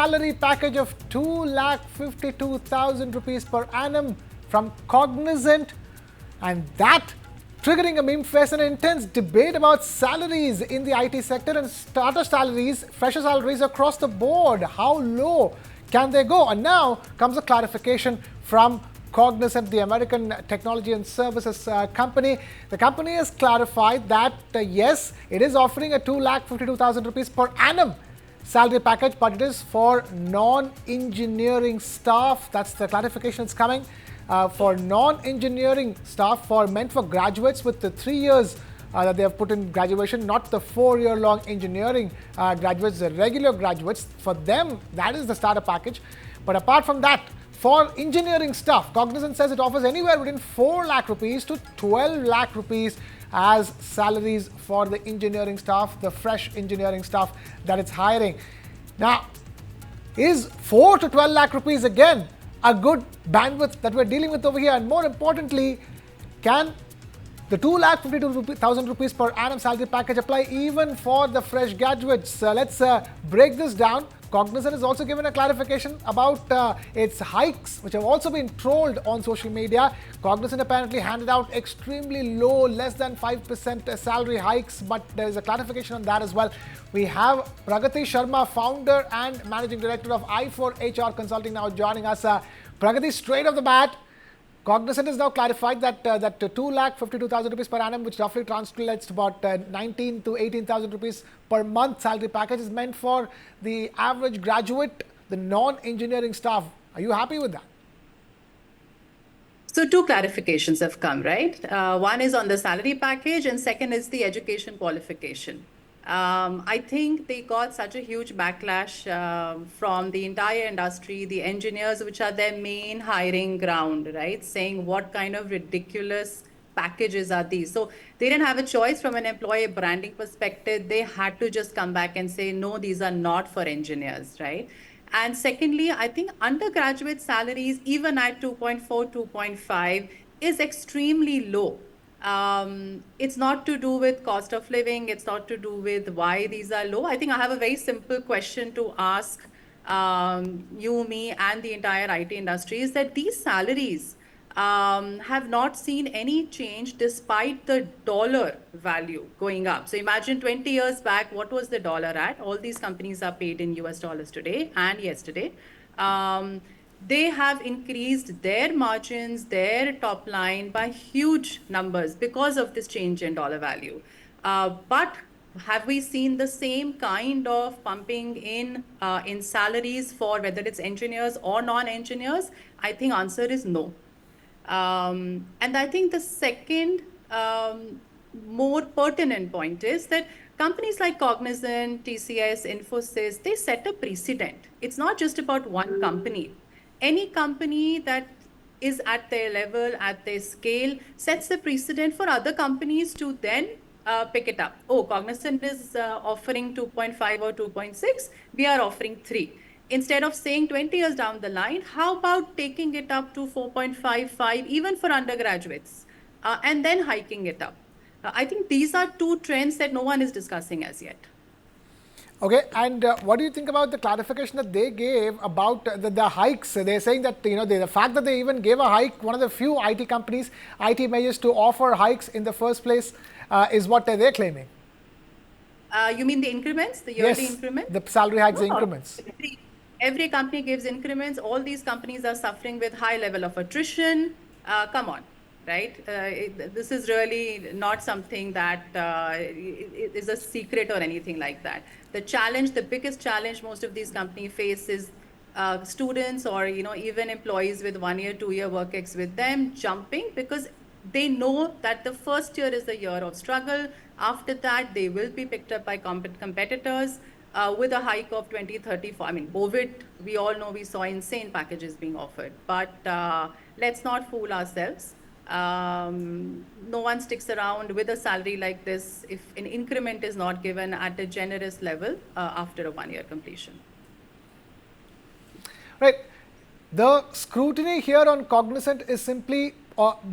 salary package of 2,52,000 rupees per annum from Cognizant, and that triggering a meme fest and an intense debate about salaries in the IT sector and starter salaries, fresher salaries across the board. How low can they go? And now comes a clarification from Cognizant, the American technology and services company. The company has clarified that yes, it is offering a 2,52,000 rupees per annum salary package, but it is for non-engineering staff. That's the clarification that's coming. For non-engineering staff, meant for graduates with the 3 years that they have put in graduation, not the 4-year-long engineering graduates, the regular graduates. For them, that is the starter package. But apart from that, for engineering staff, Cognizant says it offers anywhere between 4 lakh rupees to 12 lakh rupees as salaries for the engineering staff, the fresh engineering staff that it's hiring. Now, is 4 to 12 lakh rupees again a good bandwidth that we're dealing with over here? And more importantly, can the 2,52,000 rupees per annum salary package apply even for the fresh graduates? Let's break this down. Cognizant has also given a clarification about its hikes, which have also been trolled on social media. Cognizant apparently handed out extremely low, less than 5% salary hikes, but there is a clarification on that as well. We have Pragati Sharma, founder and managing director of i4HR Consulting, now joining us. Pragati, straight off the bat, Cognizant has now clarified that 2,52,000 rupees per annum, which roughly translates to about 19 to 18,000 rupees per month salary package, is meant for the average graduate, the non-engineering staff. Are you happy with that? So 2 clarifications have come, right? One is on the salary package, and second is the education qualification. I think they got such a huge backlash from the entire industry, the engineers, which are their main hiring ground, right? Saying what kind of ridiculous packages are these? So they didn't have a choice from an employee branding perspective. They had to just come back and say, no, these are not for engineers, right? And secondly, I think undergraduate salaries, even at 2.4, 2.5, is extremely low. It's not to do with cost of living. It's not to do with why these are low. I think I have a very simple question to ask you, me, and the entire IT industry is that these salaries have not seen any change despite the dollar value going up. So imagine 20 years back, what was the dollar at? All these companies are paid in US dollars today and yesterday. They have increased their margins, their top line by huge numbers because of this change in dollar value. But have we seen the same kind of pumping in salaries for whether it's engineers or non-engineers? I think answer is no. And I think the second more pertinent point is that companies like Cognizant, TCS, Infosys, they set a precedent. It's not just about one company. Any company that is at their level, at their scale, sets the precedent for other companies to then pick it up. Oh, Cognizant is offering 2.5 or 2.6. We are offering 3. Instead of saying 20 years down the line, how about taking it up to 4.55 even for undergraduates and then hiking it up? I think these are 2 trends that no one is discussing as yet. Okay, and what do you think about the clarification that they gave about the hikes? They're saying that the fact that they even gave a hike, one of the few IT companies, IT majors to offer hikes in the first place, is what they're claiming. You mean the increments, the yearly increments? The salary hikes, the increments. Every company gives increments. All these companies are suffering with high level of attrition. Come on, right? This is really not something that is a secret or anything like that. The challenge, the biggest challenge most of these companies face is students or even employees with 1-year, 2-year work ex with them jumping because they know that the first year is the year of struggle. After that, they will be picked up by competitors with a hike of 20, 30. I mean, COVID, we all know we saw insane packages being offered. But let's not fool ourselves. No one sticks around with a salary like this if an increment is not given at a generous level after a 1-year completion. Right. The scrutiny here on Cognizant is simply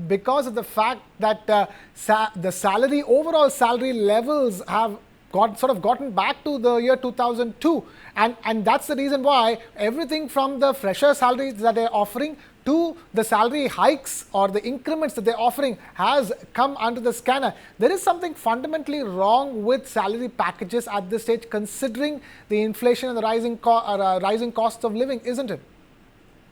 because of the fact that the overall salary levels have gotten back to the year 2002, and that's the reason why everything from the fresher salaries that they're offering to the salary hikes or the increments that they're offering has come under the scanner. There is something fundamentally wrong with salary packages at this stage, considering the inflation and the rising costs of living, isn't it?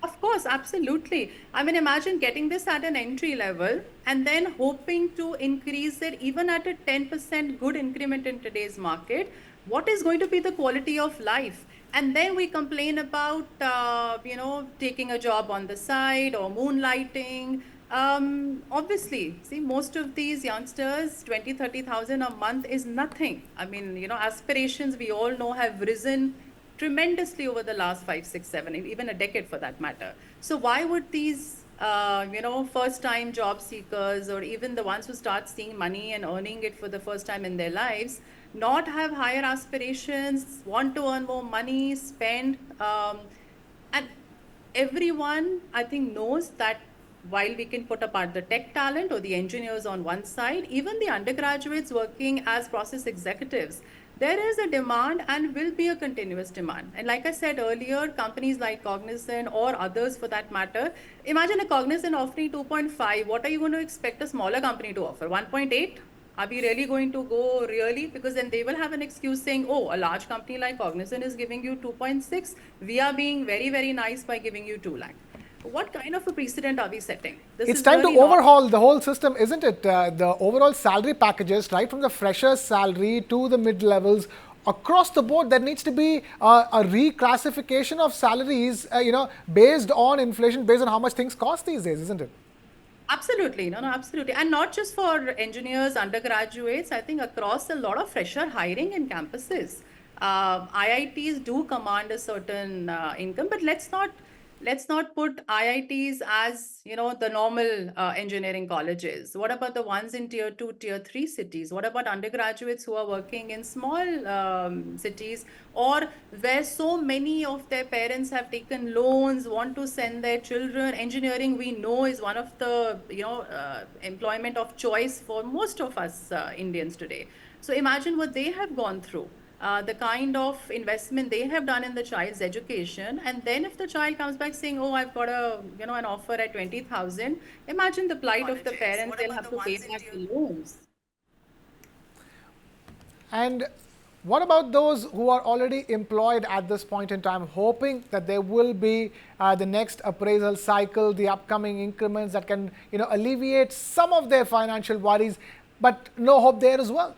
Of course, absolutely. I mean, imagine getting this at an entry level and then hoping to increase it even at a 10% good increment in today's market. What is going to be the quality of life? And then we complain about, taking a job on the side or moonlighting. Obviously, see, most of these youngsters, 20, 30,000 a month is nothing. I mean, aspirations we all know have risen tremendously over the last 5, 6, 7, even a decade for that matter. So why would these, first-time job seekers or even the ones who start seeing money and earning it for the first time in their lives not have higher aspirations, want to earn more money, spend, and everyone, I think, knows that while we can put apart the tech talent or the engineers on one side, even the undergraduates working as process executives, there is a demand and will be a continuous demand. And like I said earlier, companies like Cognizant or others for that matter, imagine a Cognizant offering 2.5. What are you going to expect a smaller company to offer? 1.8? Are we really going to go really? Because then they will have an excuse saying, oh, a large company like Cognizant is giving you 2.6. We are being very, very nice by giving you 2 lakh. What kind of a precedent are we setting? It's time to overhaul the whole system, isn't it? The overall salary packages, right from the fresher's salary to the mid levels, across the board, there needs to be a reclassification of salaries, based on inflation, based on how much things cost these days, isn't it? Absolutely. No, absolutely. And not just for engineers, undergraduates, I think across a lot of fresher hiring in campuses. IITs do command a certain income, but let's not put IITs as, the normal engineering colleges. What about the ones in tier 2, tier 3 cities? What about undergraduates who are working in small cities or where so many of their parents have taken loans, want to send their children? Engineering, we know, is one of the, employment of choice for most of us Indians today. So imagine what they have gone through, the kind of investment they have done in the child's education. And then if the child comes back saying, oh, I've got an offer at 20,000, imagine the plight of the parents. They'll have to pay back the loans. And what about those who are already employed at this point in time, hoping that there will be the next appraisal cycle, the upcoming increments that can, alleviate some of their financial worries, but no hope there as well?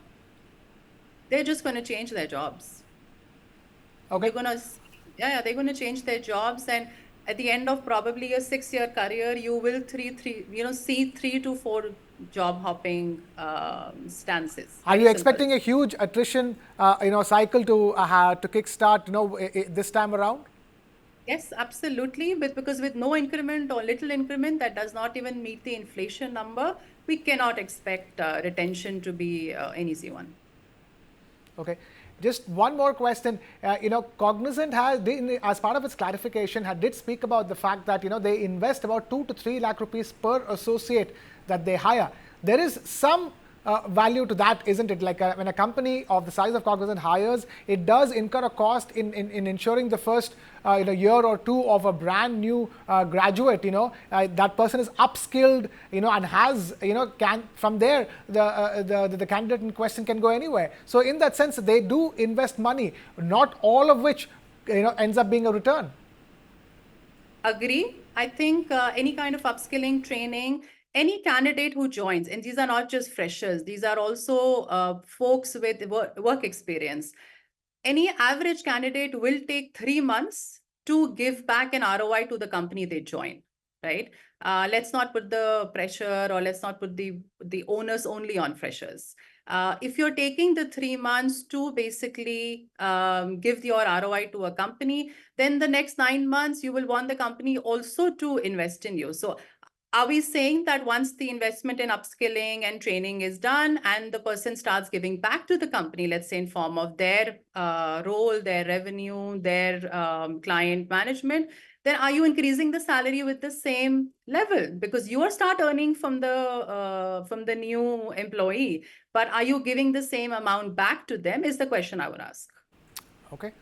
They're just going to change their jobs. Okay. They're going to change their jobs, and at the end of probably a 6-year career, you will see 3 to 4 job hopping stances. Are you expecting a huge attrition, cycle to kickstart, this time around? Yes, absolutely. Because with no increment or little increment that does not even meet the inflation number, we cannot expect retention to be an easy one. Okay. Just one more question. Cognizant as part of its clarification, did speak about the fact that, they invest about 2 to 3 lakh rupees per associate that they hire. There is some value to that, isn't it? Like when a company of the size of Cognizant hires, it does incur a cost in ensuring the first year or two of a brand new graduate. That person is upskilled, and has can from there the candidate in question can go anywhere. So in that sense, they do invest money, not all of which ends up being a return. Agree. I think any kind of upskilling training, any candidate who joins, and these are not just freshers, these are also folks with work experience. Any average candidate will take 3 months to give back an ROI to the company they join, right? Let's not put the pressure, or let's not put the onus only on freshers. If you're taking the 3 months to basically give your ROI to a company, then the next 9 months, you will want the company also to invest in you. So Are we saying that once the investment in upskilling and training is done and the person starts giving back to the company, let's say in form of their role, their revenue, their client management, then are you increasing the salary with the same level? Because you are start earning from the new employee, but are you giving the same amount back to them is the question I would ask. Okay.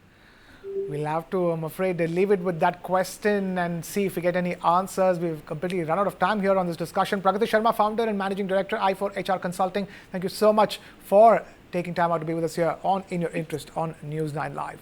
We'll have to, I'm afraid, leave it with that question and see if we get any answers. We've completely run out of time here on this discussion. Pragati Sharma, founder and managing director, I4HR Consulting. Thank you so much for taking time out to be with us here on In Your Interest on News9 Live.